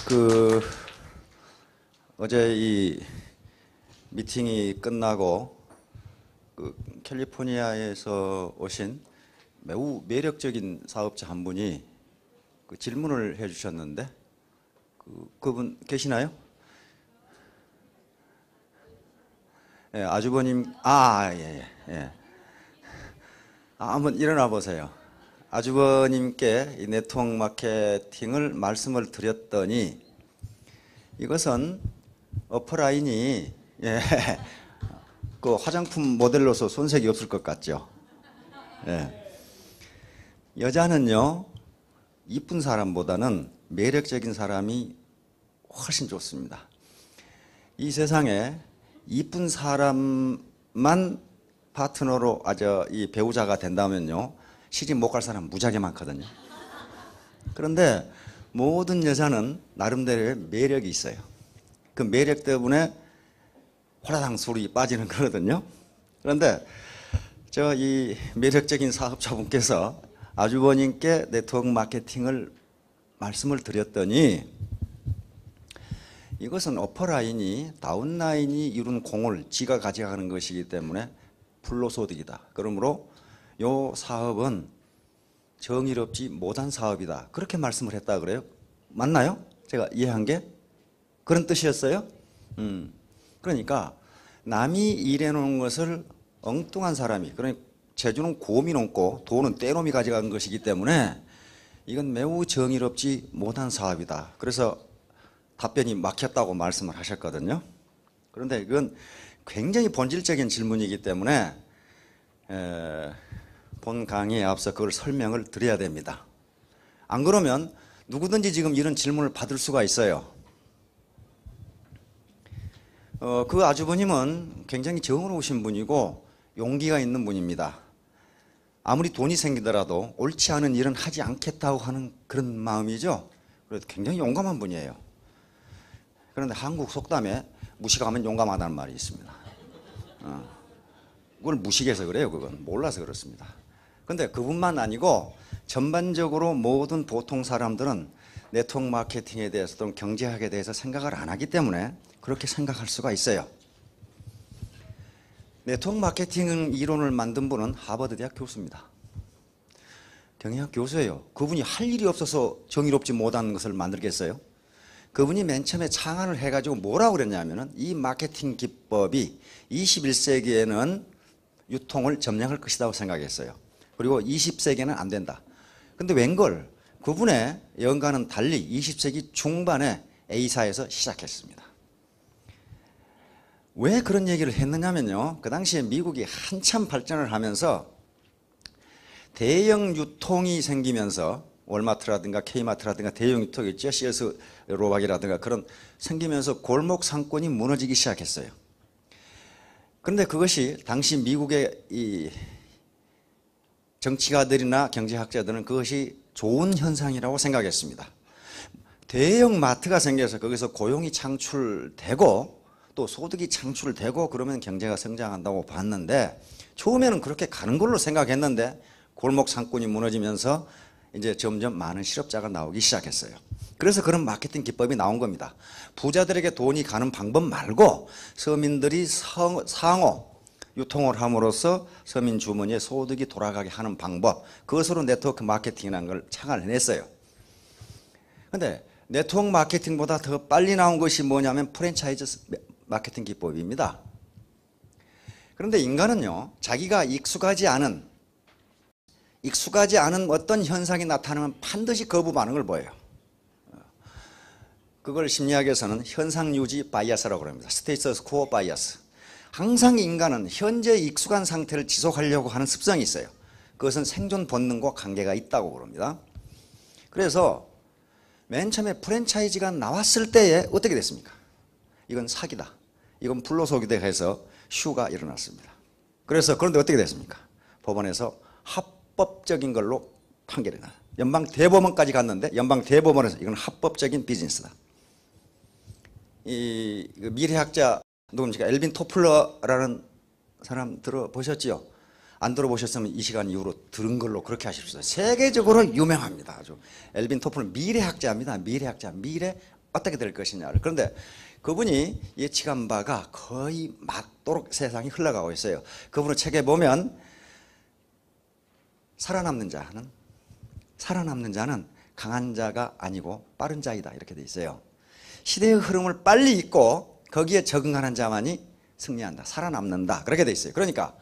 그 어제 이 미팅이 끝나고 그 캘리포니아에서 오신 매우 매력적인 사업자 한 분이 그 질문을 해주셨는데 그분 계시나요? 예, 아주버님 예. 한번 일어나 보세요. 아주버님께 이 네트워크 마케팅을 말씀을 드렸더니 이것은 어퍼라인이 그 화장품 모델로서 손색이 없을 것 같죠. 예. 여자는요 이쁜 사람보다는 매력적인 사람이 훨씬 좋습니다. 이 세상에 이쁜 사람만 파트너로 이 배우자가 된다면요 시집 못 갈 사람 무지하게 많거든요. 그런데 모든 여자는 나름대로의 매력이 있어요. 그 매력 때문에 호라당 술이 빠지는 거거든요. 그런데 저 이 매력적인 사업자분께서 아주버님께 네트워크 마케팅을 말씀을 드렸더니 이것은 어퍼라인이 다운라인이 이룬 공을 지가 가져가는 것이기 때문에 불로소득이다. 그러므로 이 사업은 정의롭지 못한 사업이다. 그렇게 말씀을 했다 그래요. 맞나요? 제가 이해한 게? 그런 뜻이었어요? 그러니까 남이 일해놓은 것을 엉뚱한 사람이, 그러니까 재주는 곰이 넘고 돈은 떼놈이 가져간 것이기 때문에 이건 매우 정의롭지 못한 사업이다. 그래서 답변이 막혔다고 말씀을 하셨거든요. 그런데 이건 굉장히 본질적인 질문이기 때문에 본 강의에 앞서 그걸 설명을 드려야 됩니다. 안 그러면 누구든지 지금 이런 질문을 받을 수가 있어요. 그 아주버님은 굉장히 정의로우신 분이고 용기가 있는 분입니다. 아무리 돈이 생기더라도 옳지 않은 일은 하지 않겠다고 하는 그런 마음이죠. 그래서 굉장히 용감한 분이에요. 그런데 한국 속담에 무식하면 하면 용감하다는 말이 있습니다. 그걸 무식해서 그래요. 그건 몰라서 그렇습니다. 그런데 그분만 아니고 전반적으로 모든 보통 사람들은 네트워크 마케팅에 대해서 또는 경제학에 대해서 생각을 안 하기 때문에 그렇게 생각할 수가 있어요. 네트워크 마케팅 이론을 만든 분은 하버드 대학 교수입니다. 경영학 교수예요. 그분이 할 일이 없어서 정의롭지 못한 것을 만들겠어요? 그분이 맨 처음에 창안을 해가지고 뭐라고 그랬냐면은 이 마케팅 기법이 21세기에는 유통을 점령할 것이라고 생각했어요. 그리고 20세기에는 안 된다. 근데 웬걸 그분의 연가는 달리 20세기 중반에 A사에서 시작했습니다. 왜 그런 얘기를 했느냐면요. 그 당시에 미국이 한참 발전을 하면서 대형 유통이 생기면서 월마트라든가 K마트라든가 대형 유통이 있죠. CS 로박이라든가 그런 생기면서 골목 상권이 무너지기 시작했어요. 그런데 그것이 당시 미국의 이 정치가들이나 경제학자들은 그것이 좋은 현상이라고 생각했습니다. 대형 마트가 생겨서 거기서 고용이 창출되고 또 소득이 창출되고 그러면 경제가 성장한다고 봤는데 처음에는 그렇게 가는 걸로 생각했는데 골목 상권이 무너지면서 이제 점점 많은 실업자가 나오기 시작했어요. 그래서 그런 마케팅 기법이 나온 겁니다. 부자들에게 돈이 가는 방법 말고 서민들이 상호 유통을 함으로써 서민 주머니에 소득이 돌아가게 하는 방법, 그것으로 네트워크 마케팅이라는 걸 창안해냈어요. 그런데 네트워크 마케팅보다 더 빨리 나온 것이 뭐냐면 프랜차이즈 마케팅 기법입니다. 그런데 인간은요 자기가 익숙하지 않은 어떤 현상이 나타나면 반드시 거부 반응을 보여요. 그걸 심리학에서는 현상유지 바이어스라고 합니다. 스테이터스 코어 바이어스. 항상 인간은 현재 익숙한 상태를 지속하려고 하는 습성이 있어요. 그것은 생존 본능과 관계가 있다고 그럽니다. 그래서 맨 처음에 프랜차이즈가 나왔을 때에 어떻게 됐습니까? 이건 사기다. 이건 불로소득이다 해서 슈가 일어났습니다. 그런데 어떻게 됐습니까? 법원에서 합법적인 걸로 판결이 나요. 연방대법원까지 갔는데 연방대법원에서 이건 합법적인 비즈니스다. 이 미래학자 누굽니까? 엘빈 토플러라는 사람 들어보셨지요? 안 들어보셨으면 이 시간 이후로 들은 걸로 그렇게 하십시오. 세계적으로 유명합니다. 아주 엘빈 토플러 미래학자입니다. 미래 어떻게 될 것이냐를. 그런데 그분이 예측한 바가 거의 맞도록 세상이 흘러가고 있어요. 그분의 책에 보면 살아남는 자는 강한 자가 아니고 빠른 자이다 이렇게 돼 있어요. 시대의 흐름을 빨리 읽고 거기에 적응하는 자만이 승리한다, 살아남는다 그렇게 돼 있어요. 그러니까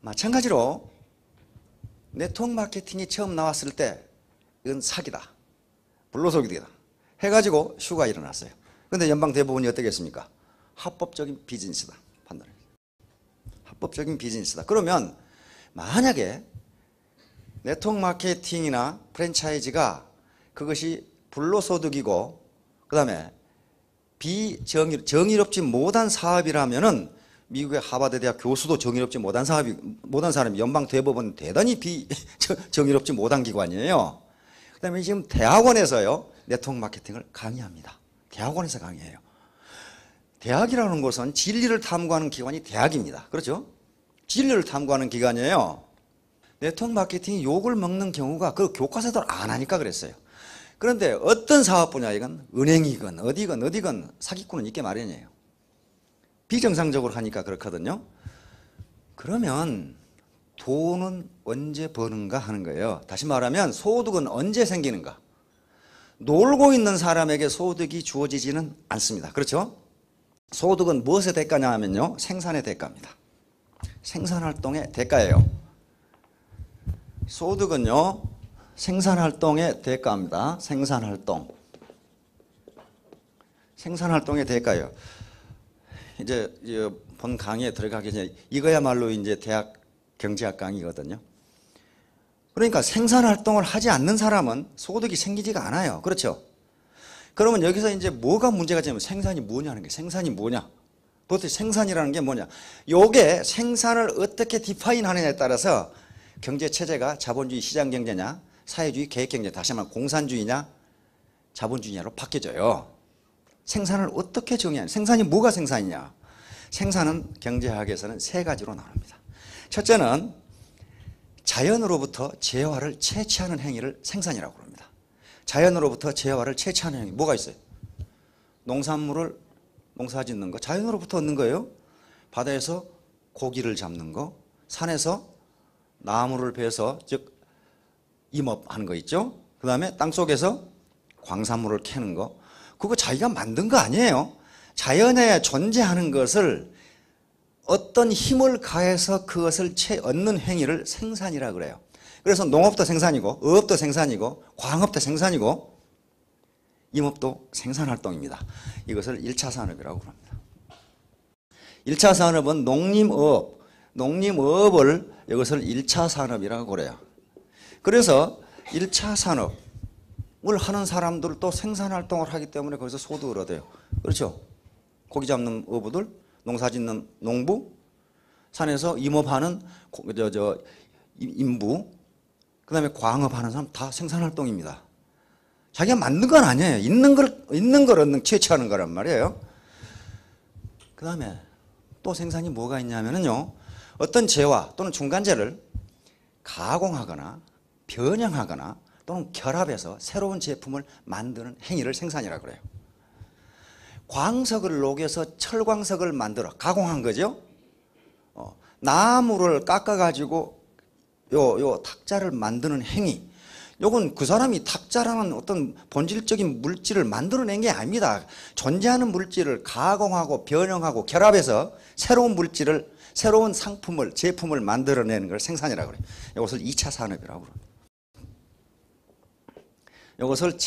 마찬가지로 네트워크 마케팅이 처음 나왔을 때 이건 사기다, 불로소득이다 해가지고 슈가 일어났어요. 그런데 연방대법원이 어떻게 했습니까? 합법적인 비즈니스다 판단해요. 합법적인 비즈니스다. 그러면 만약에 네트워크 마케팅이나 프랜차이즈가 그것이 불로소득이고 그 다음에 정의롭지 못한 사업이라면은 미국의 하버드 대학 교수도 정의롭지 못한 사람이 연방대법원 대단히 정의롭지 못한 기관이에요. 그 다음에 지금 대학원에서요 네트워크 마케팅을 강의합니다. 대학원에서 강의해요. 대학이라는 것은 진리를 탐구하는 기관이 대학입니다. 그렇죠? 진리를 탐구하는 기관이에요. 네트워크 마케팅이 욕을 먹는 경우가 그 교과서들 안 하니까 그랬어요. 그런데 어떤 사업 분야이건 은행이건 어디건 사기꾼은 있게 마련이에요. 비정상적으로 하니까 그렇거든요. 그러면 돈은 언제 버는가 하는 거예요. 다시 말하면 소득은 언제 생기는가. 놀고 있는 사람에게 소득이 주어지지는 않습니다. 그렇죠? 소득은 무엇의 대가냐 하면요, 생산의 대가입니다. 생산활동의 대가예요. 소득은요 생산활동의 대가입니다. 생산활동의 대가예요. 이제 본 강의에 들어가기 전에 이거야말로 이제 대학 경제학 강의거든요. 그러니까 생산활동을 하지 않는 사람은 소득이 생기지가 않아요. 그렇죠? 그러면 여기서 이제 뭐가 문제가 되면 생산이 뭐냐는 게, 생산이 뭐냐? 도대체 생산이라는 게 뭐냐? 요게 생산을 어떻게 디파인 하느냐에 따라서 경제체제가 자본주의 시장경제냐 사회주의 계획경제, 다시 말하면 공산주의냐 자본주의냐로 바뀌어져요. 생산을 어떻게 정의하냐, 생산이 뭐가 생산이냐. 생산은 경제학에서는 세 가지로 나눕니다. 첫째는 자연으로부터 재화를 채취하는 행위를 생산이라고 합니다. 자연으로부터 재화를 채취하는 행위 뭐가 있어요? 농산물을 농사짓는 거 자연으로부터 얻는 거예요. 바다에서 고기를 잡는 거, 산에서 나무를 베서 즉 임업하는 거 있죠. 그 다음에 땅속에서 광산물을 캐는 거, 그거 자기가 만든 거 아니에요. 자연에 존재하는 것을 어떤 힘을 가해서 그것을 얻는 행위를 생산이라 그래요. 그래서 농업도 생산이고 어업도 생산이고 광업도 생산이고 임업도 생산활동입니다. 이것을 1차 산업이라고 합니다. 1차 산업은 농림어업을 이것을 1차 산업이라고 그래요. 그래서 1차 산업을 하는 사람들도 생산활동을 하기 때문에 거기서 소득을 얻어요. 그렇죠? 고기 잡는 어부들, 농사 짓는 농부, 산에서 임업하는 인부, 그 다음에 광업하는 사람 다 생산활동입니다. 자기가 만든 건 아니에요. 있는 걸 얻는, 채취하는 거란 말이에요. 그 다음에 또 생산이 뭐가 있냐면요, 어떤 재화 또는 중간재를 가공하거나 변형하거나 또는 결합해서 새로운 제품을 만드는 행위를 생산이라고 그래요. 광석을 녹여서 철광석을 만들어 가공한 거죠. 나무를 깎아가지고 요 탁자를 만드는 행위, 요건 그 사람이 탁자라는 어떤 본질적인 물질을 만들어낸 게 아닙니다. 존재하는 물질을 가공하고 변형하고 결합해서 새로운 물질을, 새로운 상품을, 제품을 만들어내는 걸 생산이라고 그래요. 이것을 2차 산업이라고 그럽니다. 이것을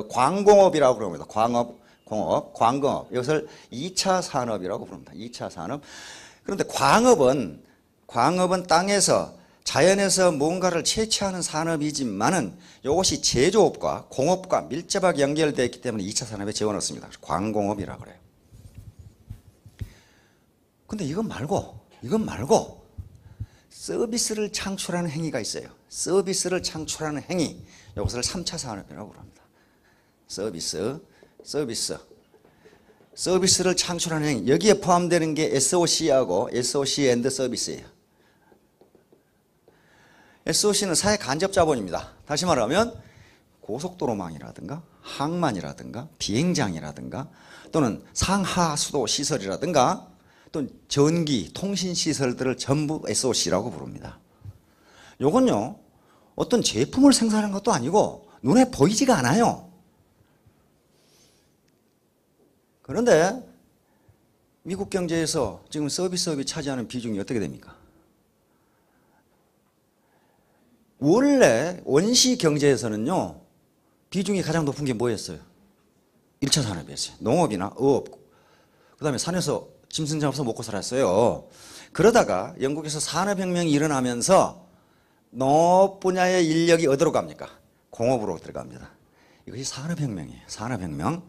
광공업이라고 그럽니다. 광공업. 이것을 2차 산업이라고 부릅니다. 2차 산업. 그런데 광업은 땅에서, 자연에서 뭔가를 채취하는 산업이지만은 이것이 제조업과 공업과 밀접하게 연결되어 있기 때문에 2차 산업에 집어넣습니다. 광공업이라고 그래요. 근데 이건 말고 서비스를 창출하는 행위가 있어요. 서비스를 창출하는 행위. 이것을 3차 산업이라고 합니다. 서비스를 창출하는 행위. 여기에 포함되는 게 SOC하고 SOC 앤드 서비스예요. SOC는 사회 간접 자본입니다. 다시 말하면 고속도로망이라든가 항만이라든가 비행장이라든가 또는 상하수도 시설이라든가 또는 전기, 통신 시설들을 전부 SOC라고 부릅니다. 요건요, 어떤 제품을 생산하는 것도 아니고 눈에 보이지가 않아요. 그런데 미국 경제에서 지금 서비스업이 차지하는 비중이 어떻게 됩니까? 원래 원시 경제에서는요, 비중이 가장 높은 게 뭐였어요? 1차 산업이었어요. 농업이나 어업, 그 다음에 산에서 짐승 잡아서 먹고 살았어요. 그러다가 영국에서 산업혁명이 일어나면서 농업 분야의 인력이 어디로 갑니까? 공업으로 들어갑니다. 이것이 산업혁명이에요. 산업혁명.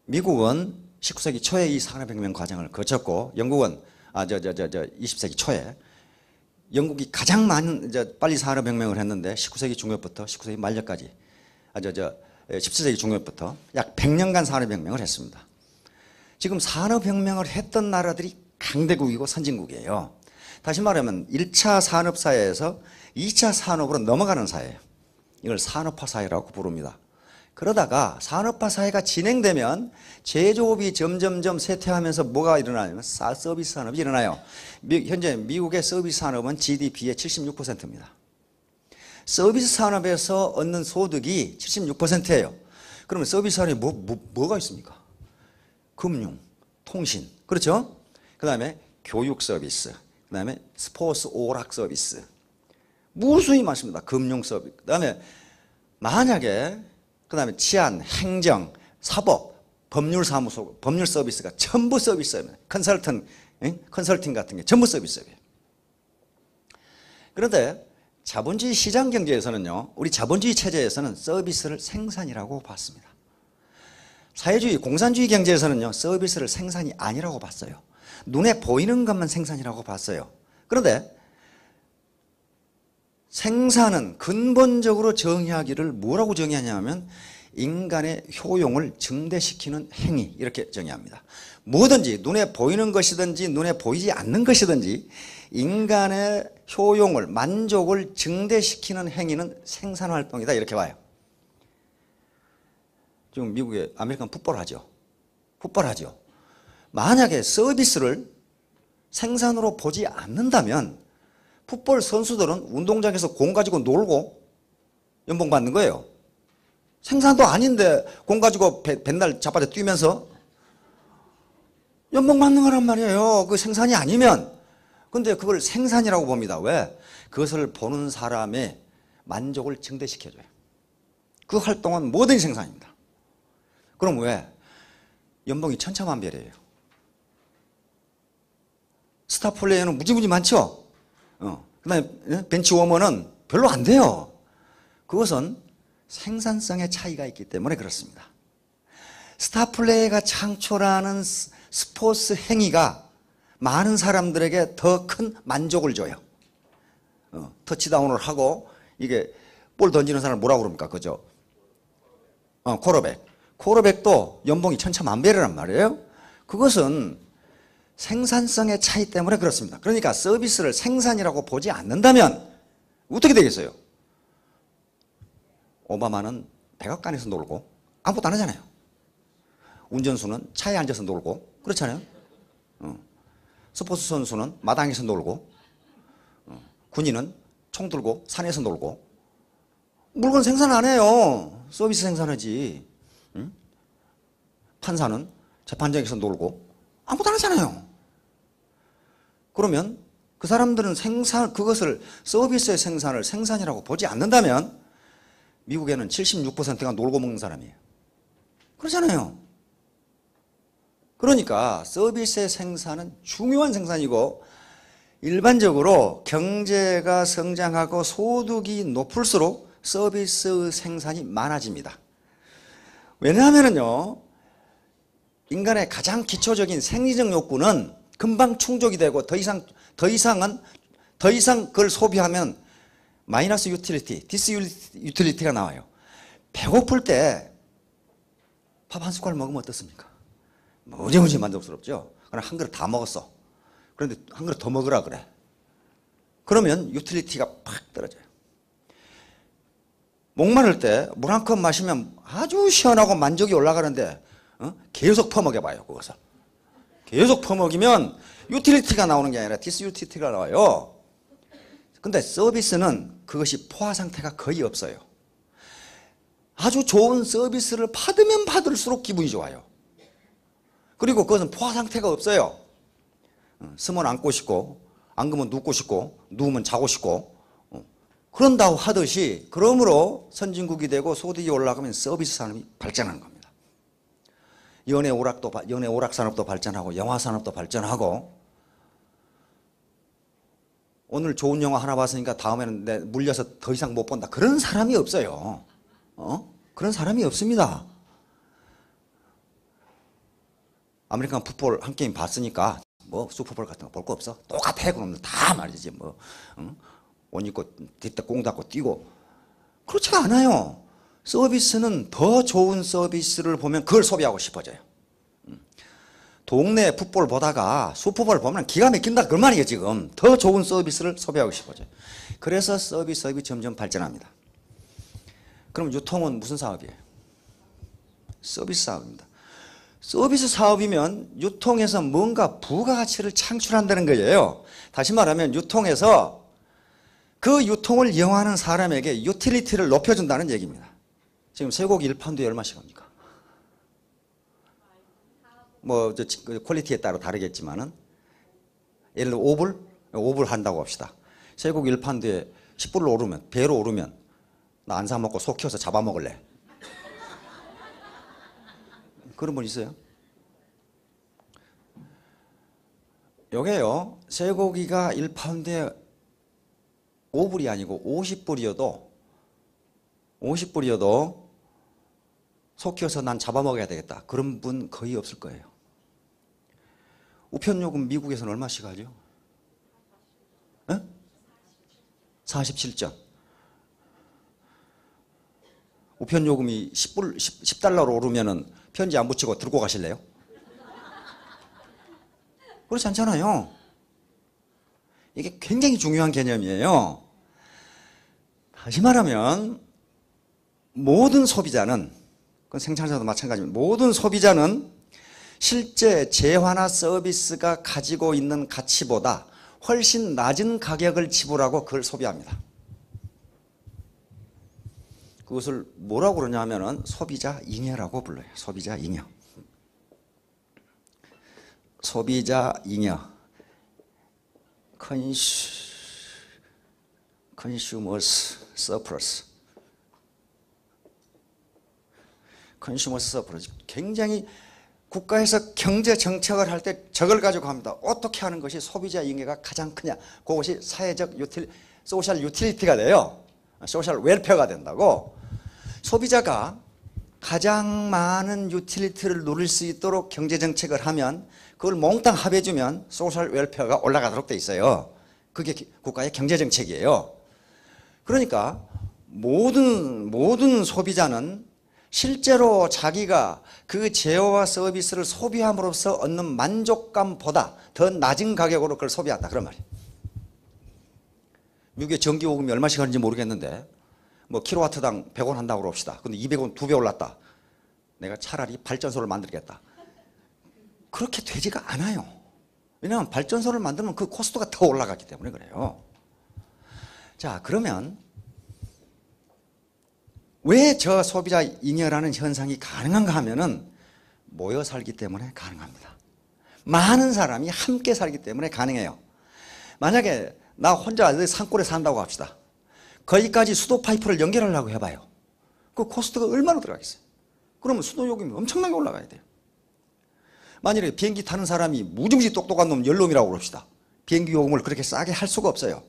미국은 19세기 초에 이 산업혁명 과정을 거쳤고, 영국은 20세기 초에 영국이 가장 빨리 산업혁명을 했는데 19세기 중엽부터 19세기 말년까지 17세기 중엽부터 약 100년간 산업혁명을 했습니다. 지금 산업혁명을 했던 나라들이 강대국이고 선진국이에요. 다시 말하면 1차 산업사회에서 2차 산업으로 넘어가는 사회예요. 이걸 산업화 사회라고 부릅니다. 그러다가 산업화 사회가 진행되면 제조업이 점점점 쇠퇴하면서 뭐가 일어나냐면 서비스 산업이 일어나요. 현재 미국의 서비스 산업은 GDP의 76%입니다. 서비스 산업에서 얻는 소득이 76%예요. 그러면 서비스 산업이 뭐가 있습니까? 금융, 통신, 그렇죠? 그 다음에 교육 서비스, 그 다음에 스포츠 오락 서비스, 무수히 많습니다. 금융 서비스, 그 다음에 만약에 그 다음에 치안, 행정, 사법, 법률사무소, 법률 서비스가 전부 서비스예요. 컨설팅 같은 게 전부 서비스예요. 그런데 자본주의 시장 경제에서는요, 우리 자본주의 체제에서는 서비스를 생산이라고 봤습니다. 사회주의, 공산주의 경제에서는요, 서비스를 생산이 아니라고 봤어요. 눈에 보이는 것만 생산이라고 봤어요. 그런데 생산은 근본적으로 정의하기를 뭐라고 정의하냐면 인간의 효용을 증대시키는 행위, 이렇게 정의합니다. 뭐든지 눈에 보이는 것이든지 눈에 보이지 않는 것이든지 인간의 효용을, 만족을 증대시키는 행위는 생산활동이다, 이렇게 봐요. 지금 미국에 아메리칸 풋볼 하죠. 풋볼 하죠. 만약에 서비스를 생산으로 보지 않는다면 풋볼 선수들은 운동장에서 공 가지고 놀고 연봉 받는 거예요. 생산도 아닌데 공 가지고 맨날 자빠져 뛰면서 연봉 받는 거란 말이에요. 그 생산이 아니면. 근데 그걸 생산이라고 봅니다. 왜? 그것을 보는 사람의 만족을 증대시켜줘요. 그 활동은 뭐든지 생산입니다. 그럼 왜? 연봉이 천차만별이에요. 스타 플레이어는 무지무지 많죠? 그 다음에 벤치워머는 별로 안 돼요. 그것은 생산성의 차이가 있기 때문에 그렇습니다. 스타 플레이어가 창출하는 스포츠 행위가 많은 사람들에게 더 큰 만족을 줘요. 터치다운을 하고 이게 볼 던지는 사람을 뭐라고 그럽니까? 그죠? 코러백도 연봉이 천차만별이란 말이에요. 그것은 생산성의 차이 때문에 그렇습니다. 그러니까 서비스를 생산이라고 보지 않는다면 어떻게 되겠어요? 오바마는 백악관에서 놀고 아무것도 안 하잖아요. 운전수는 차에 앉아서 놀고 그렇잖아요. 스포츠 선수는 마당에서 놀고 군인은 총 들고 산에서 놀고 물건 생산 안 해요. 서비스 생산하지. 판사는 재판장에서 놀고 아무것도 안 하잖아요. 그러면 그 사람들은 그것을 서비스의 생산을 생산이라고 보지 않는다면 미국에는 76%가 놀고 먹는 사람이에요. 그러잖아요. 그러니까 서비스의 생산은 중요한 생산이고 일반적으로 경제가 성장하고 소득이 높을수록 서비스 생산이 많아집니다. 왜냐하면요, 인간의 가장 기초적인 생리적 욕구는 금방 충족이 되고 더 이상 그걸 소비하면 마이너스 유틸리티, 디스 유틸리티가 나와요. 배고플 때 밥 한 숟갈 먹으면 어떻습니까? 무지무지 만족스럽죠. 그럼 한 그릇 다 먹었어. 그런데 한 그릇 더 먹으라 그래. 그러면 유틸리티가 팍 떨어져요. 목마를 때 물 한 컵 마시면 아주 시원하고 만족이 올라가는데 계속 퍼먹여봐요. 그것을 계속 퍼먹이면 유틸리티가 나오는 게 아니라 디스유틸리티가 나와요. 근데 서비스는 그것이 포화 상태가 거의 없어요. 아주 좋은 서비스를 받으면 받을수록 기분이 좋아요. 그리고 그것은 포화 상태가 없어요. 쓰면 앉고 싶고, 앉으면 눕고 싶고, 누우면 자고 싶고, 그런다고 하듯이, 그러므로 선진국이 되고 소득이 올라가면 서비스 산업이 발전하는 겁니다. 연예 오락 산업도 발전하고, 영화 산업도 발전하고, 오늘 좋은 영화 하나 봤으니까 다음에는 내 물려서 더 이상 못 본다. 그런 사람이 없어요. 그런 사람이 없습니다. 아메리칸 풋볼 한 게임 봤으니까 뭐 슈퍼볼 같은 거 볼 거 없어? 똑같아. 그럼 다 말이지 뭐. 옷 입고 뒷다 공 닫고 뛰고. 그렇지가 않아요. 서비스는 더 좋은 서비스를 보면 그걸 소비하고 싶어져요. 동네 풋볼 보다가 슈퍼볼 보면 기가 막힌다 그 말이에요. 지금 더 좋은 서비스를 소비하고 싶어져요. 그래서 서비스업이 점점 발전합니다. 그럼 유통은 무슨 사업이에요? 서비스 사업입니다. 서비스 사업이면 유통에서 뭔가 부가가치를 창출한다는 거예요. 다시 말하면 유통에서 그 유통을 이용하는 사람에게 유틸리티를 높여준다는 얘기입니다. 지금 쇠고기 1파운드에 얼마씩 합니까? 뭐 퀄리티에 따라 다르겠지만은 예를 들어 5불 한다고 합시다. 쇠고기 1파운드에 10불로 오르면, 배로 오르면 나 안 사 먹고 속 키워서 잡아먹을래. 그런 분 있어요? 요게요, 쇠고기가 1파운드에 5불이 아니고 50불이어도 속 키워서 난 잡아먹어야 되겠다. 그런 분 거의 없을 거예요. 우편요금 미국에서는 얼마씩 하죠? 47전. 우편요금이 10달러로 오르면은 편지 안 붙이고 들고 가실래요? 그렇지 않잖아요. 이게 굉장히 중요한 개념이에요. 다시 말하면 모든 소비자는, 그건 생산자도 마찬가지입니다. 모든 소비자는 실제 재화나 서비스가 가지고 있는 가치보다 훨씬 낮은 가격을 지불하고 그걸 소비합니다. 그것을 뭐라고 그러냐면은 소비자 잉여라고 불러요. 소비자 잉여. 소비자 잉여. Consumers surplus. Consumers surplus. 굉장히 국가에서 경제 정책을 할 때 저걸 가지고 합니다. 어떻게 하는 것이 소비자 잉여가 가장 크냐. 그것이 사회적 소셜 유틸리티가 돼요. 소셜 웰페어가 된다고. 소비자가 가장 많은 유틸리티를 누릴 수 있도록 경제 정책을 하면 그걸 몽땅 합해주면 소셜 웰페어가 올라가도록 돼 있어요. 그게 국가의 경제 정책이에요. 그러니까 모든 소비자는 실제로 자기가 그 제어와 서비스를 소비함으로써 얻는 만족감보다 더 낮은 가격으로 그걸 소비한다. 그런 말이에요. 미국의 전기요금이 얼마씩 하는지 모르겠는데 뭐 킬로와트당 100원 한다고 합시다. 근데 200원 2배 올랐다. 내가 차라리 발전소를 만들겠다. 그렇게 되지가 않아요. 왜냐하면 발전소를 만들면 그 코스트가 더 올라가기 때문에 그래요. 자, 그러면 왜 저 소비자 잉여라는 현상이 가능한가 하면은 모여 살기 때문에 가능합니다. 많은 사람이 함께 살기 때문에 가능해요. 만약에 나 혼자 산골에 산다고 합시다. 거기까지 수도 파이프를 연결하려고 해봐요. 그 코스트가 얼마나 들어가겠어요? 그러면 수도 요금이 엄청나게 올라가야 돼요. 만약에 비행기 타는 사람이 무지무지 똑똑한 놈 연놈이라고 그럽시다. 비행기 요금을 그렇게 싸게 할 수가 없어요.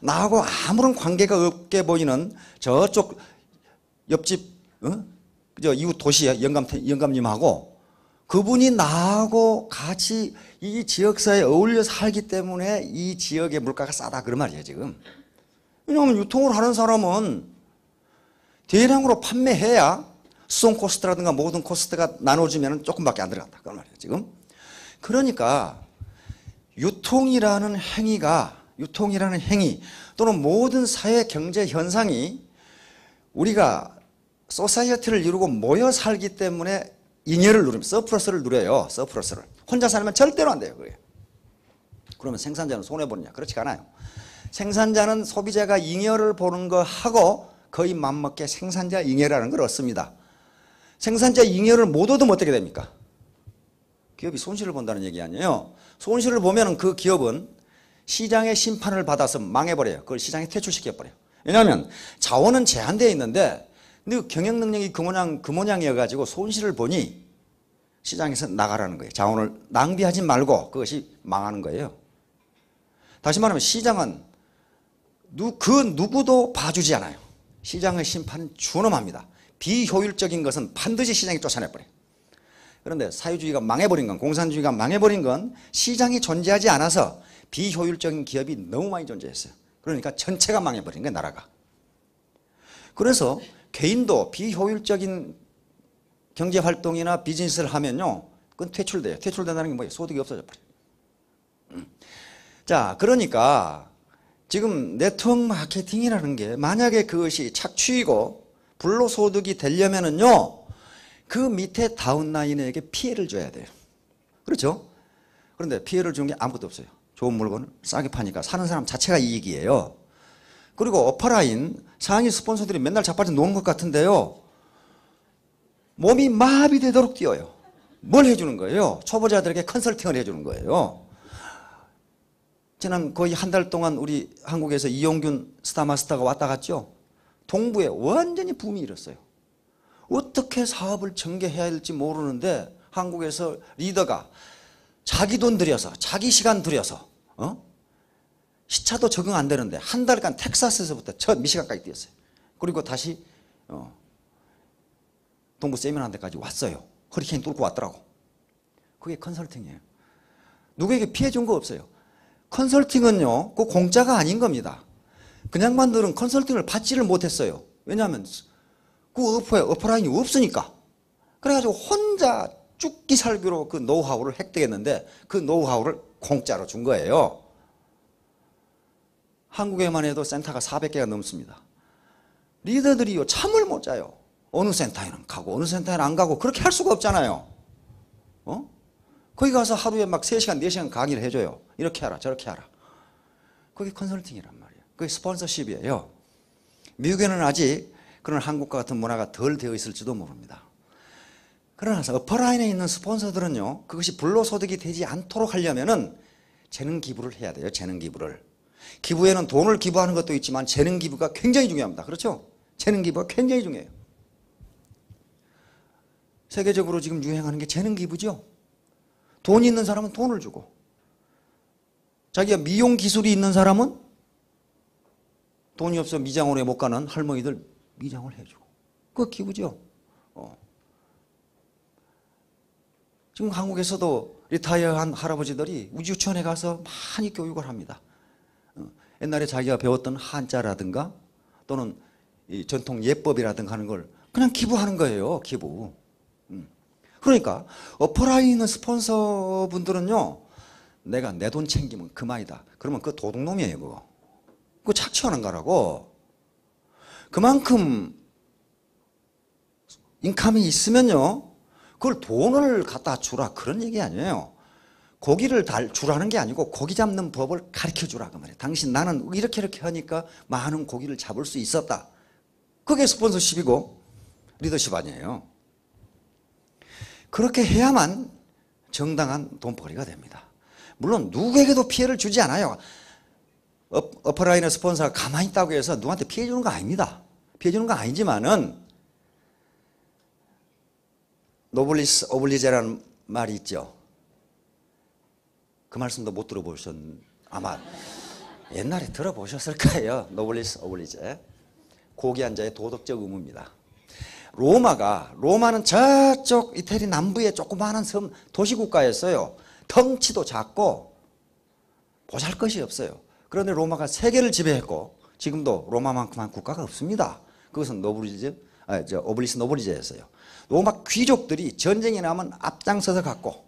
나하고 아무런 관계가 없게 보이는 저쪽 옆집 저 이웃 도시에 영감님하고 그분이 나하고 같이 이 지역사회에 어울려 살기 때문에 이 지역의 물가가 싸다 그런 말이에요 지금. 왜냐하면 유통을 하는 사람은 대량으로 판매해야 수송 코스트라든가 모든 코스트가 나눠지면 조금밖에 안 들어간다 그런 말이에요 지금. 그러니까 유통이라는 행위 또는 모든 사회 경제 현상이 우리가 소사이어티를 이루고 모여 살기 때문에 잉여를 누르면 서플러스를 누려요. 서플러스를. 혼자 살면 절대로 안 돼요. 그게. 그러면 생산자는 손해보느냐? 그렇지 않아요. 생산자는 소비자가 잉여를 보는 거 하고 거의 맘먹게 생산자 잉여라는 걸 얻습니다. 생산자 잉여를 못 얻으면 어떻게 됩니까? 기업이 손실을 본다는 얘기 아니에요. 손실을 보면 그 기업은 시장의 심판을 받아서 망해버려요. 그걸 시장에 퇴출시켜버려요. 왜냐하면 자원은 제한되어 있는데 근데 경영 능력이 그 모양이어가지고 손실을 보니 시장에서 나가라는 거예요. 자원을 낭비하지 말고 그것이 망하는 거예요. 다시 말하면 시장은 그 누구도 봐주지 않아요. 시장의 심판은 준엄합니다. 비효율적인 것은 반드시 시장이 쫓아내버려요. 그런데 사회주의가 망해버린 건, 공산주의가 망해버린 건 시장이 존재하지 않아서 비효율적인 기업이 너무 많이 존재했어요. 그러니까 전체가 망해버린 거예요, 나라가. 그래서 개인도 비효율적인 경제활동이나 비즈니스를 하면요, 그건 퇴출돼요. 퇴출된다는 게 뭐예요? 소득이 없어져 버려요. 자, 그러니까 지금 네트워크 마케팅이라는 게 만약에 그것이 착취이고 불로소득이 되려면은요, 그 밑에 다운라인에게 피해를 줘야 돼요. 그렇죠? 그런데 피해를 주는 게 아무것도 없어요. 좋은 물건을 싸게 파니까 사는 사람 자체가 이익이에요. 그리고 어퍼라인 상위 스폰서들이 맨날 자빠져 노는 것 같은데요, 몸이 마비되도록 뛰어요. 뭘 해주는 거예요? 초보자들에게 컨설팅을 해주는 거예요. 지난 거의 한 달 동안 우리 한국에서 이용균 스타마스터가 왔다 갔죠. 동부에 완전히 붐이 일었어요. 어떻게 사업을 전개해야 할지 모르는데 한국에서 리더가 자기 돈 들여서 자기 시간 들여서 시차도 적응 안 되는데 한 달간 텍사스에서부터 저 미시간까지 뛰었어요. 그리고 다시 동부 세미나한테까지 왔어요. 허리케인 뚫고 왔더라고. 그게 컨설팅이에요. 누구에게 피해 준 거 없어요. 컨설팅은요, 그 공짜가 아닌 겁니다. 그냥 만들은 컨설팅을 받지를 못했어요. 왜냐하면 그 어퍼라인이 없으니까. 그래가지고 혼자 죽기 살기로 그 노하우를 획득했는데 그 노하우를 공짜로 준 거예요. 한국에만 해도 센터가 400개가 넘습니다. 리더들이요, 잠을 못 자요. 어느 센터에는 가고 어느 세터에는 안 가고 그렇게 할 수가 없잖아요. 거기 가서 하루에 막 3시간 4시간 강의를 해줘요. 이렇게 하라 저렇게 하라. 그게 컨설팅이란 말이에요. 그게 스폰서십이에요. 미국에는 아직 그런 한국과 같은 문화가 덜 되어 있을지도 모릅니다. 그러나 어퍼라인에 있는 스폰서들은요, 그것이 불로소득이 되지 않도록 하려면은 재능 기부를 해야 돼요. 재능 기부를. 기부에는 돈을 기부하는 것도 있지만 재능 기부가 굉장히 중요합니다. 그렇죠? 재능 기부가 굉장히 중요해요. 세계적으로 지금 유행하는 게 재능 기부죠. 돈이 있는 사람은 돈을 주고, 자기가 미용 기술이 있는 사람은 돈이 없어 미장원에 못 가는 할머니들 미장을 해주고, 그거 기부죠. 지금 한국에서도 리타이어한 할아버지들이 우주촌에 가서 많이 교육을 합니다. 옛날에 자기가 배웠던 한자라든가 또는 이 전통 예법이라든가 하는 걸 그냥 기부하는 거예요. 기부. 그러니까 어퍼라인에 있는 스폰서분들은요, 내가 내 돈 챙기면 그만이다. 그러면 그거 도둑놈이에요. 그거 착취하는 거라고. 그만큼 인감이 있으면요, 그걸 돈을 갖다 주라 그런 얘기 아니에요. 고기를 주라는 게 아니고 고기 잡는 법을 가르쳐 주라 그 말이에요. 당신 나는 이렇게 하니까 많은 고기를 잡을 수 있었다. 그게 스폰서십이고 리더십 아니에요. 그렇게 해야만 정당한 돈벌이가 됩니다. 물론 누구에게도 피해를 주지 않아요. 어퍼라인의 스폰서가 가만히 있다고 해서 누구한테 피해 주는 거 아닙니다. 피해 주는 거 아니지만은 노블리스 오블리제라는 말이 있죠. 그 말씀도 못 들어보셨는, 아마 옛날에 들어보셨을 거예요. 노블리스 오블리제. 고귀한 자의 도덕적 의무입니다. 로마는 저쪽 이태리 남부에 조그마한 섬 도시국가였어요. 덩치도 작고 보잘것이 없어요. 그런데 로마가 세계를 지배했고 지금도 로마만큼한 국가가 없습니다. 그것은 오블리스 노블리제였어요. 로마 귀족들이 전쟁이 나면 앞장서서 갔고,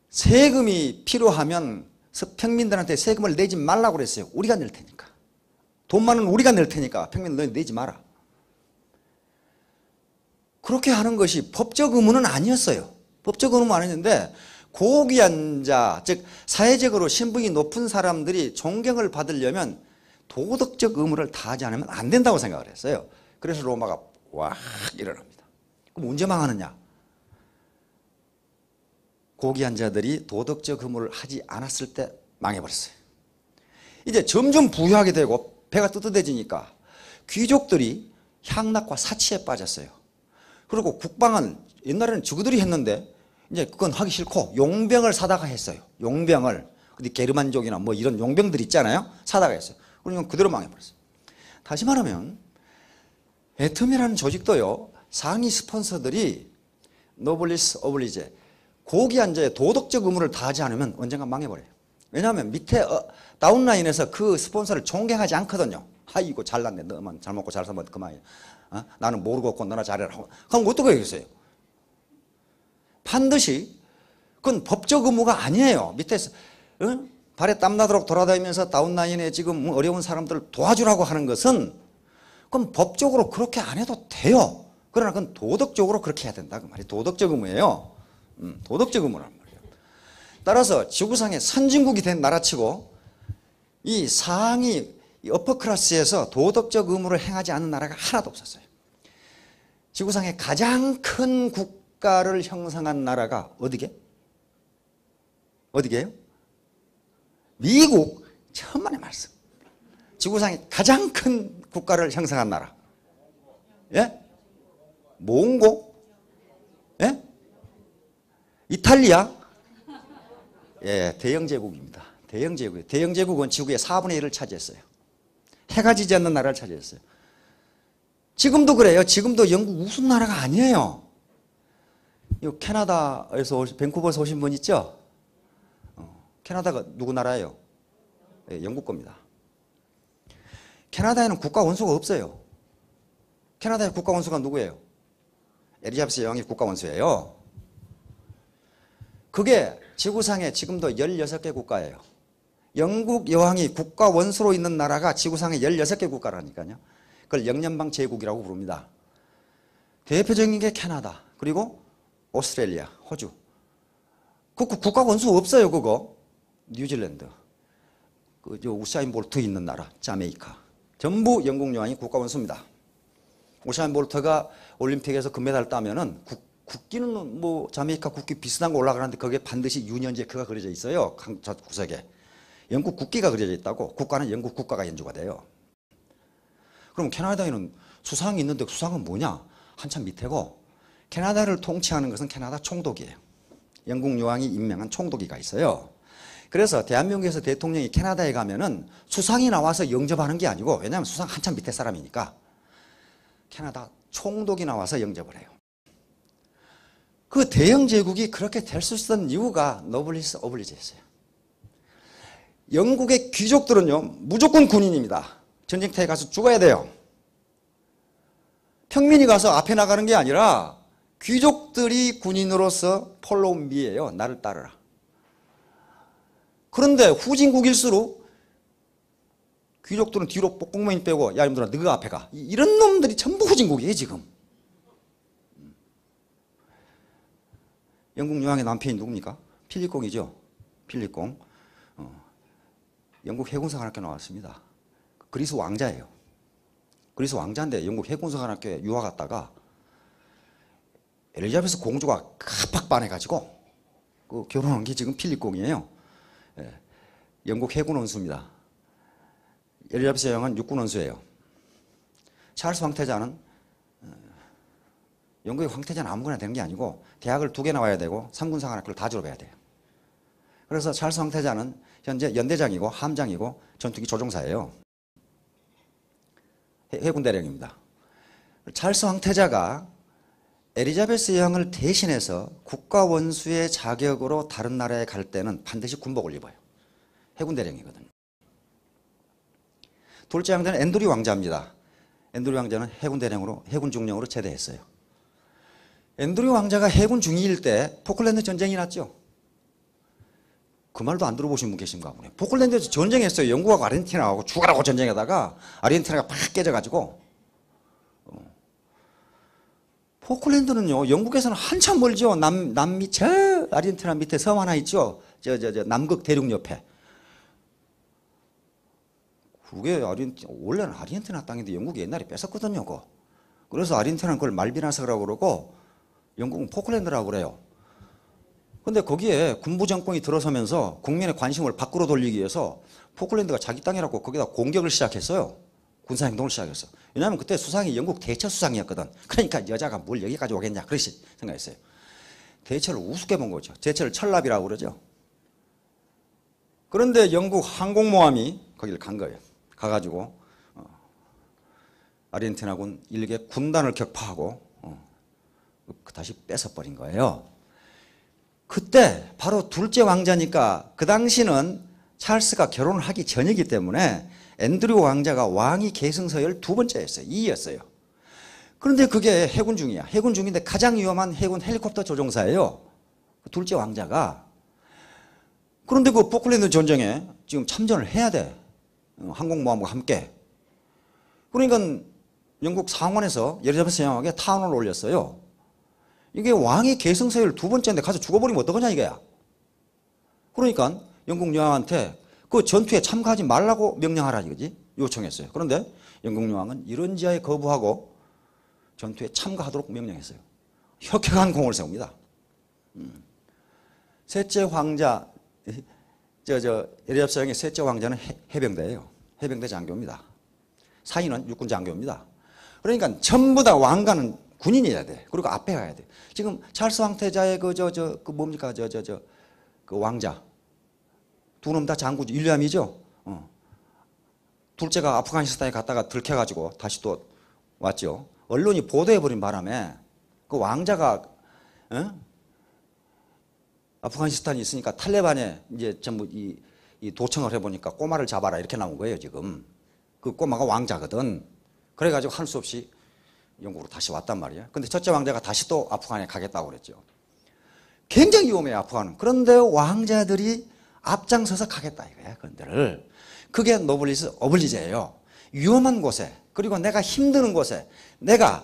세금이 필요하면 평민들한테 세금을 내지 말라고 그랬어요. 우리가 낼 테니까. 돈만은 우리가 낼 테니까 평민 너희 내지 마라. 그렇게 하는 것이 법적 의무는 아니었어요. 법적 의무는 아니었는데 고귀한 자, 즉 사회적으로 신분이 높은 사람들이 존경을 받으려면 도덕적 의무를 다하지 않으면 안 된다고 생각을 했어요. 그래서 로마가 와 일어납니다. 그럼 언제 망하느냐? 고귀한 자들이 도덕적 의무를 하지 않았을 때 망해버렸어요. 이제 점점 부유하게 되고 배가 뜨뜻해지니까 귀족들이 향락과 사치에 빠졌어요. 그리고 국방은 옛날에는 저그들이 했는데 이제 그건 하기 싫고 용병을 사다가 했어요. 용병을. 근데 게르만족이나 뭐 이런 용병들 있잖아요. 사다가 했어요. 그러니까 그대로 망해버렸어요. 다시 말하면 애텀이라는 조직도요. 상위 스폰서들이 노블리스 오블리제 고귀한 자의 도덕적 의무를 다하지 않으면 언젠가 망해버려요. 왜냐하면 밑에 다운라인에서 그 스폰서를 존경하지 않거든요. 아이고 잘났네. 너만 잘 먹고 잘 살면 그만이야. 나는 모르고 없고 너나 잘해라. 그럼 어떻게 하겠어요? 반드시 그건 법적 의무가 아니에요. 밑에서 발에 땀나도록 돌아다니면서 다운라인에 지금 어려운 사람들을 도와주라고 하는 것은 그건 법적으로 그렇게 안 해도 돼요. 그러나 그건 도덕적으로 그렇게 해야 된다. 그 말이 도덕적 의무예요. 도덕적 의무란 말이에요. 따라서 지구상의 선진국이 된 나라치고 이 상위 어퍼클래스에서 도덕적 의무를 행하지 않는 나라가 하나도 없었어요. 지구상의 가장 큰 국가를 형성한 나라가 어디게? 어디게요? 미국. 천만의 말씀. 지구상의 가장 큰 국가를 형성한 나라. 예? 몽고? 예? 이탈리아? 예, 대영제국입니다. 대영제국. 대영제국은 지구의 4분의 1을 차지했어요. 해가 지지 않는 나라를 차지했어요. 지금도 그래요. 지금도 영국 우승 나라가 아니에요. 이 캐나다에서 밴쿠버에서 오신 분 있죠? 캐나다가 누구 나라예요? 네, 영국 겁니다. 캐나다에는 국가 원수가 없어요. 캐나다의 국가 원수가 누구예요? 엘리자베스 여왕이 국가 원수예요. 그게 지구상에 지금도 16개 국가예요. 영국 여왕이 국가 원수로 있는 나라가 지구상에 16개 국가라니까요. 그걸 영연방 제국이라고 부릅니다. 대표적인 게 캐나다, 그리고 오스트레일리아, 호주. 국가 원수 없어요, 그거. 뉴질랜드, 우사인 볼트 있는 나라, 자메이카. 전부 영국 여왕이 국가 원수입니다. 우사인 볼트가 올림픽에서 금메달 따면은 국기는 뭐 자메이카 국기 비슷한 거 올라가는데 거기에 반드시 유니언 잭크가 그려져 있어요. 구석에. 영국 국기가 그려져 있다고. 국가는 영국 국가가 연주가 돼요. 그럼 캐나다에는 수상이 있는데 수상은 뭐냐? 한참 밑에고 캐나다를 통치하는 것은 캐나다 총독이에요. 영국 여왕이 임명한 총독이가 있어요. 그래서 대한민국에서 대통령이 캐나다에 가면은 수상이 나와서 영접하는 게 아니고 왜냐하면 수상 한참 밑에 사람이니까 캐나다 총독이 나와서 영접을 해요. 그 대영 제국이 그렇게 될 수 있었던 이유가 노블리스 오블리제였어요. 영국의 귀족들은요 무조건 군인입니다. 전쟁터에 가서 죽어야 돼요. 평민이 가서 앞에 나가는 게 아니라 귀족들이 군인으로서 follow me예요. 나를 따르라. 그런데 후진국일수록 귀족들은 뒤로 뽕뽕맨 빼고 야 이놈들아 너가 앞에 가. 이런 놈들이 전부 후진국이에요 지금. 영국 여왕의 남편이 누굽니까? 필립공이죠. 필립공. 영국 해군사관학교 나왔습니다. 그리스 왕자예요. 그리스 왕자인데 영국 해군사관학교에 유학 갔다가 엘리자베스 공주가 깜빡 반해가지고 그 결혼한 게 지금 필립공이에요. 예. 영국 해군 원수입니다. 엘리자베스 여왕은 육군 원수예요. 찰스 황태자는 영국의 황태자는 아무거나 되는 게 아니고 대학을 2개 나와야 되고 3군사관학교를 다 졸업해야 돼요. 그래서 찰스 황태자는 현재 연대장이고 함장이고 전투기 조종사예요. 해군 대령입니다. 찰스 황태자가 엘리자베스 여왕을 대신해서 국가 원수의 자격으로 다른 나라에 갈 때는 반드시 군복을 입어요. 해군 대령이거든요. 둘째 왕자는 앤드류 왕자입니다. 앤드류 왕자는 해군 대령으로 해군 중령으로 제대했어요. 앤드류 왕자가 해군 중위일 때 포클랜드 전쟁이 났죠. 그 말도 안 들어보신 분 계신가 보네. 포클랜드에서 전쟁했어요. 영국하고 아르헨티나하고 죽어라고 전쟁하다가 아르헨티나가 팍 깨져가지고. 포클랜드는요, 영국에서는 한참 멀죠. 남미 저 아르헨티나 밑에 섬 하나 있죠. 저 남극 대륙 옆에. 그게 원래는 아르헨티나 땅인데 영국이 옛날에 뺏었거든요. 그거. 그래서 아르헨티나는 그걸 말비나스라고 그러고 영국은 포클랜드라고 그래요. 근데 거기에 군부 정권이 들어서면서 국민의 관심을 밖으로 돌리기 위해서 포클랜드가 자기 땅이라고 거기다 공격을 시작했어요. 군사행동을 시작했어. 왜냐하면 그때 수상이 영국 대처 수상이었거든. 그러니까 여자가 뭘 여기까지 오겠냐 그렇게 생각했어요. 대처를 우습게 본 거죠. 대처를 철납이라고 그러죠. 그런데 영국 항공모함이 거기를 간 거예요. 가가지고 아르헨티나군 일개 군단을 격파하고 다시 뺏어버린 거예요. 그때 바로 둘째 왕자니까 그 당시는 찰스가 결혼을 하기 전이기 때문에 앤드류 왕자가 왕위 계승서열 두 번째였어요. 2위였어요. 그런데 그게 해군 중이야. 해군 중인데 가장 위험한 해군 헬리콥터 조종사예요. 둘째 왕자가. 그런데 그 포클랜드 전쟁에 지금 참전을 해야 돼. 항공모함과 함께. 그러니까 영국 상원에서 엘리자베스 여왕에게 탄원을 올렸어요. 이게 왕위 계승서열 두 번째인데 가서 죽어버리면 어떡하냐 이거야. 그러니까 영국 여왕한테 그 전투에 참가하지 말라고 명령하라 이거지. 요청했어요. 그런데 영국 여왕은 이런 지하에 거부하고 전투에 참가하도록 명령했어요. 혁혁한 공을 세웁니다. 셋째 왕자, 엘리자베스 여왕의 셋째 왕자는 해병대예요. 해병대 장교입니다. 사인은 육군 장교입니다. 그러니까 전부 다 왕가는 군인이어야 돼. 그리고 앞에 가야 돼. 지금 찰스 황태자의 그 뭡니까 그 왕자 두 놈 다 장군이죠. 윌리엄이죠. 둘째가 아프가니스탄에 갔다가 들켜가지고 다시 또 왔죠. 언론이 보도해버린 바람에 그 왕자가 아프가니스탄이 있으니까 탈레반에 이제 전부 이 도청을 해보니까 꼬마를 잡아라 이렇게 나온 거예요 지금. 그 꼬마가 왕자거든. 그래가지고 할 수 없이 영국으로 다시 왔단 말이에요. 근데 첫째 왕자가 다시 또 아프간에 가겠다고 그랬죠. 굉장히 위험해요 아프간은. 그런데 왕자들이 앞장서서 가겠다 이거야 그런데를. 그게 노블리스 어블리제예요. 위험한 곳에 그리고 내가 힘드는 곳에 내가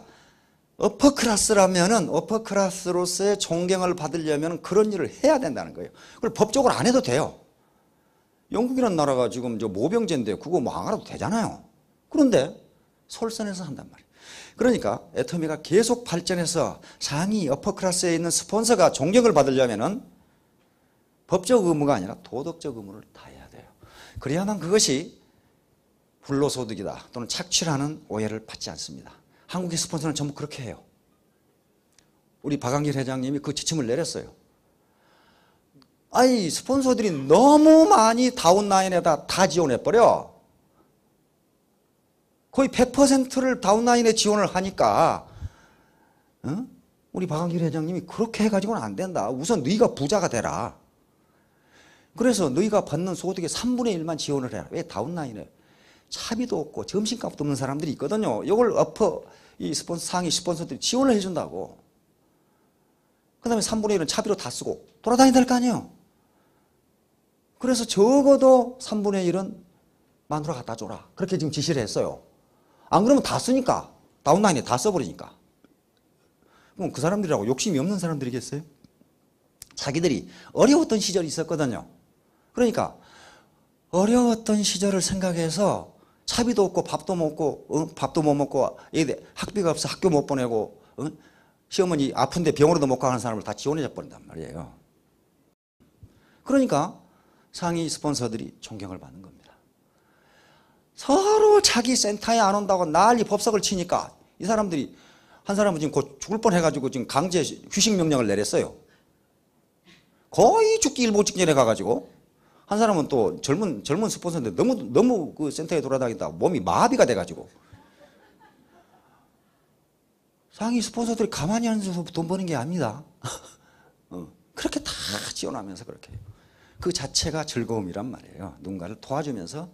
어퍼클래스라면은 어퍼클래스로서의 존경을 받으려면 그런 일을 해야 된다는 거예요. 그걸 법적으로 안 해도 돼요. 영국이라는 나라가 지금 모병제인데 그거 뭐 안 알아도 되잖아요. 그런데 솔선해서 한단 말이에요. 그러니까 애터미가 계속 발전해서 상위 어퍼클래스에 있는 스폰서가 존경을 받으려면은 법적 의무가 아니라 도덕적 의무를 다해야 돼요. 그래야만 그것이 불로소득이다 또는 착취라는 오해를 받지 않습니다. 한국의 스폰서는 전부 그렇게 해요. 우리 박한길 회장님이 그 지침을 내렸어요. 아니 스폰서들이 너무 많이 다운라인에다 다 지원해버려. 거의 100%를 다운라인에 지원을 하니까 우리 박한길 회장님이 그렇게 해가지고는 안 된다. 우선 너희가 부자가 되라. 그래서 너희가 받는 소득의 3분의 1만 지원을 해라. 왜 다운라인에 차비도 없고 점심값도 없는 사람들이 있거든요. 이걸 이 스폰서 상위 스폰서들이 지원을 해준다고. 그 다음에 3분의 1은 차비로 다 쓰고 돌아다녀야 될 거 아니에요. 그래서 적어도 3분의 1은 마누라 갖다 줘라. 그렇게 지금 지시를 했어요. 안 그러면 다 쓰니까. 다운라인에 다 써버리니까. 그럼 그 사람들이라고 욕심이 없는 사람들이겠어요? 자기들이 어려웠던 시절이 있었거든요. 그러니까 어려웠던 시절을 생각해서 차비도 없고 밥도 못 먹고 학비가 없어 학교 못 보내고 시어머니 아픈데 병원에도 못 가는 사람을 다 지원해 버린단 말이에요. 그러니까 상위 스폰서들이 존경을 받는 겁니다. 서로 자기 센터에 안 온다고 난리 법석을 치니까 이 사람들이 한 사람은 지금 곧 죽을 뻔해가지고 지금 강제 휴식 명령을 내렸어요. 거의 죽기 일보 직전에 가가지고 한 사람은 또 젊은 스폰서인데 너무 그 센터에 돌아다니다 몸이 마비가 돼가지고 상위 스폰서들이 가만히 앉아서 돈 버는 게 아닙니다. 그렇게 다 지원하면서 그렇게 해요. 그 자체가 즐거움이란 말이에요. 누군가를 도와주면서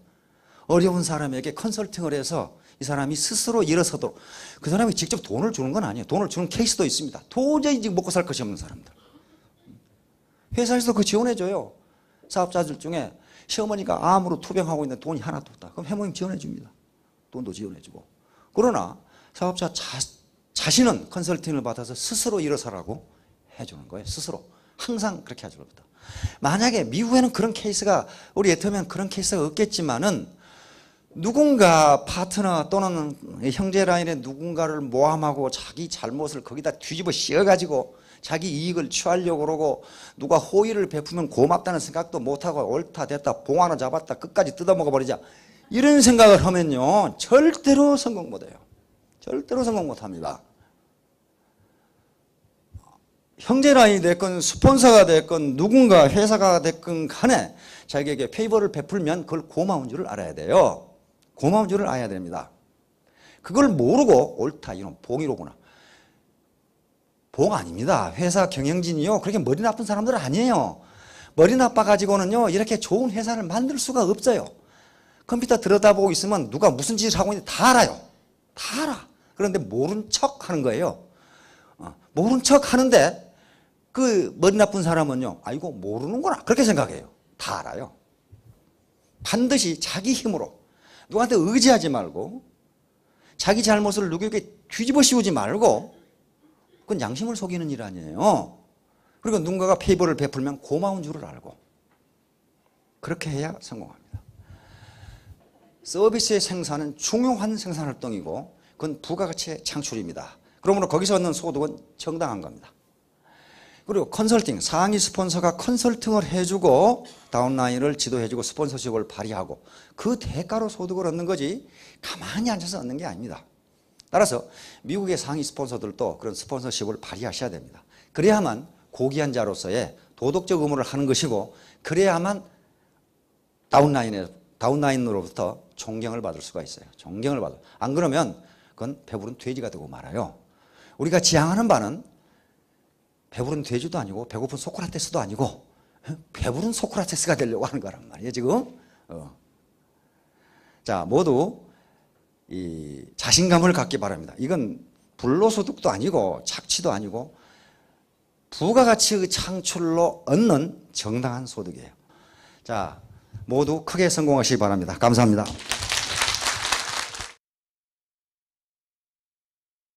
어려운 사람에게 컨설팅을 해서 이 사람이 스스로 일어서도록. 그 사람이 직접 돈을 주는 건 아니에요. 돈을 주는 케이스도 있습니다. 도저히 지금 먹고 살 것이 없는 사람들. 회사에서 그거 지원해줘요. 사업자들 중에 시어머니가 암으로 투병하고 있는데 돈이 하나도 없다. 그럼 해모님 지원해 줍니다. 돈도 지원해 주고. 그러나 사업자 자신은 컨설팅을 받아서 스스로 일어서라고 해주는 거예요. 스스로. 항상 그렇게 해주는 겁니다. 만약에 미국에는 그런 케이스가, 우리 애터면 그런 케이스가 없겠지만은 누군가 파트너 또는 형제 라인에 누군가를 모함하고 자기 잘못을 거기다 뒤집어 씌워가지고 자기 이익을 취하려고 그러고 누가 호의를 베푸면 고맙다는 생각도 못하고 옳다 됐다 봉 하나 잡았다 끝까지 뜯어먹어 버리자, 이런 생각을 하면요 절대로 성공 못해요. 절대로 성공 못합니다. 형제 라인이 됐건 스폰서가 됐건 누군가 회사가 됐건 간에 자기에게 페이버를 베풀면 그걸 고마운 줄을 알아야 돼요. 고마운 줄을 알아야 됩니다. 그걸 모르고 옳다 이런 봉이로구나. 봉 아닙니다. 회사 경영진이요 그렇게 머리 나쁜 사람들은 아니에요. 머리 나빠 가지고는요 이렇게 좋은 회사를 만들 수가 없어요. 컴퓨터 들여다보고 있으면 누가 무슨 짓을 하고 있는지 다 알아요. 다 알아. 그런데 모른 척 하는 거예요. 모른 척 하는데 그 머리 나쁜 사람은요 아이고 모르는구나 그렇게 생각해요. 다 알아요. 반드시 자기 힘으로 누구한테 의지하지 말고 자기 잘못을 누구에게 뒤집어 씌우지 말고, 그건 양심을 속이는 일 아니에요. 그리고 누군가가 페이버를 베풀면 고마운 줄을 알고 그렇게 해야 성공합니다. 서비스의 생산은 중요한 생산활동이고 그건 부가가치의 창출입니다. 그러므로 거기서 얻는 소득은 정당한 겁니다. 그리고 컨설팅, 상위 스폰서가 컨설팅을 해주고 다운라인을 지도해주고 스폰서십을 발휘하고 그 대가로 소득을 얻는 거지 가만히 앉아서 얻는 게 아닙니다. 따라서 미국의 상위 스폰서들도 그런 스폰서십을 발휘하셔야 됩니다. 그래야만 고귀한 자로서의 도덕적 의무를 하는 것이고 그래야만 다운라인으로부터 존경을 받을 수가 있어요. 존경을 받아. 안 그러면 그건 배부른 돼지가 되고 말아요. 우리가 지향하는 바는 배부른 돼지도 아니고 배고픈 소크라테스도 아니고 배부른 소크라테스가 되려고 하는 거란 말이에요 지금. 자, 모두 이 자신감을 갖기 바랍니다. 이건 불로소득도 아니고 착취도 아니고 부가가치의 창출로 얻는 정당한 소득이에요. 자, 모두 크게 성공하시기 바랍니다. 감사합니다.